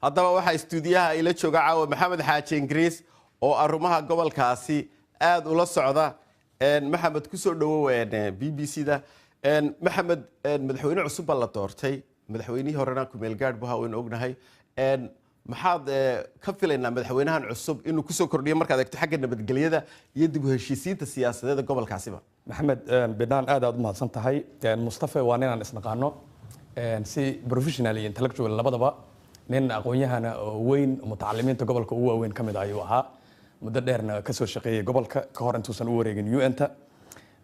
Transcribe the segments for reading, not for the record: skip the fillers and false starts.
haddaba waxaa istuudiyaha ila jooga caawa maxamed xaaji ingiriis oo arumaha gobolkaasi aad ula socda maxamed ku soo dhawow BBC-da maxamed madaxweyne cusub baa la doortay madaxweynihii horena ku meel gaadh buu haween ognahay maxaad ka filaynaa madaxweynahan cusub inuu ku soo kordhiyo markaad eegto xagga nabadgelyada iyo dib u heshiisiinta siyaasadeed gobolkaasiba maxamed bidaan aad u mahadsan tahay Mustafa waa ninaan isnaqaano si professional iyo intellectual labadaba nin aqoon-yahana weyn mutacalimiinta gobolka ugu waaweyn kamid ah ayuu ahaa muddo dheerna ka soo shaqeeyay gobolka ka hor intuusan u wareegin UN-ta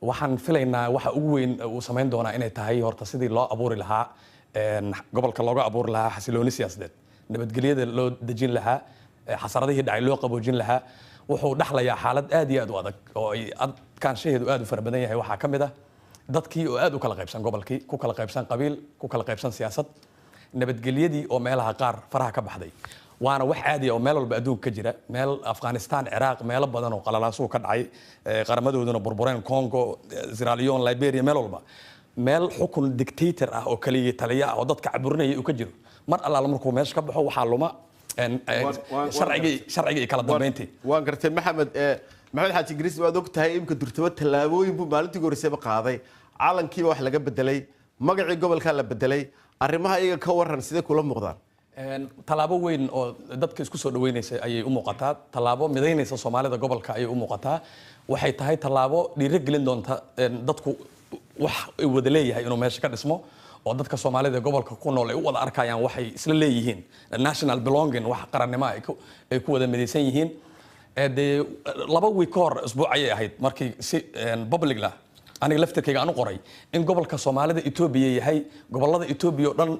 waxaan filaynaa waxa ugu weyn uu sameyn doonaa inay tahay horta sidii loo abuuri lahaa gobolka looga abuuri lahaa xasilooni siyaasadeed nabadgelyada loo dejin lahaa xasaradihii dhacay loo qaboojin lahaa wuxuu dhaxlayaa xaalad aad iyo aad u adag oo ay adkaanshaheedu aad u fara badan yahay waxaa ka mid ah dadkii oo aad u kala qaybsan gobolkii ku kala qaybsan qabiil ku kala qaybsan siyaasad nabadgelyadii oo meelaha qaar faraha ka baxday waana wax caadi ah oo meel walba adduunka ka jira meel Afghanistan Iraq meelo badan oo qalalaasuu ka dhacay qaramadooduna burbureen Congo Sierra Leone Liberia meel walba meel xukun dictator ah oo kaliya taliya ah oo dadka caburinaya uu ka jiro mar allaala markuu meesha ka baxo waxaa luma sharciga kala dambeyntii waan gartay maxamed xaaji ingiriis waad og tahay imka durtaba tallaabooyin buu maalintii horeysayba qaaday calankiiba wax laga bedelay magacii gobolka la bedelay arrimaha iyaga ka waran sidee kula muuqdaan tallaabo weyn oo dadka isku soo dhaweynaysa ayay u muuqataa tallaabo midaynaysa Soomaalida gobolka ayay u muuqataa waxay tahay tallaabo dhiirigelin doonta dadku wax wada leeyahay inuu meesha ka dhismo oo dadka Soomaalida gobolka ku nool ay u wada arkayaan waxay isla leeyihiin national belonging wax qarannimo ay ku wada midaysan yihiin laba week ka hor usbuuc ayay ahayd markii si public la aniga laftirkayga aan u qoray in gobolka Soomaalida Itoobiya yahay gobolada Itoobiya oo dhan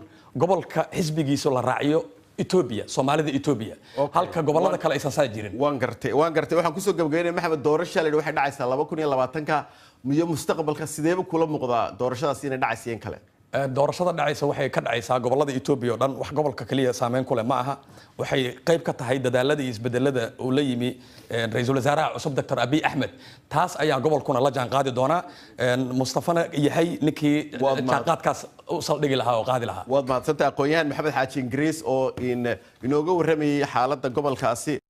gobolka xisbigiisa la raaciyo Itoobiya Soomaalida Itoobiya halka gobolada kale aysan saa jirin waan gartay waxaan ku soo gabagabeynay maxamed doorasho leeyahay waxay dhacaysaa 2020ka miyo mustaqbalka sideeba kula muuqdaa doorashadaas inay dhacayseen kale doorashada dhacaysa waxay ka dhacaysaa gobolada Itoobiya oo dhan wax gobolka kaliya saameyn ku leh ma aha waxay qayb ka tahay dadaalada iyo isbedelada uu la yimi ra'iisul wasaaraha cusub Dr. Abiy Ahmed taas ayaa gobolkuna la jaan qaadi doona Mustafana yahay ninkii jaanqaadkaas u saldhigi lahaa oo qaadi lahaa waad mahadsantahay aqoon-yahan maxamed xaaji ingiriis oo inooga warramayay xaaladda gobolkaasi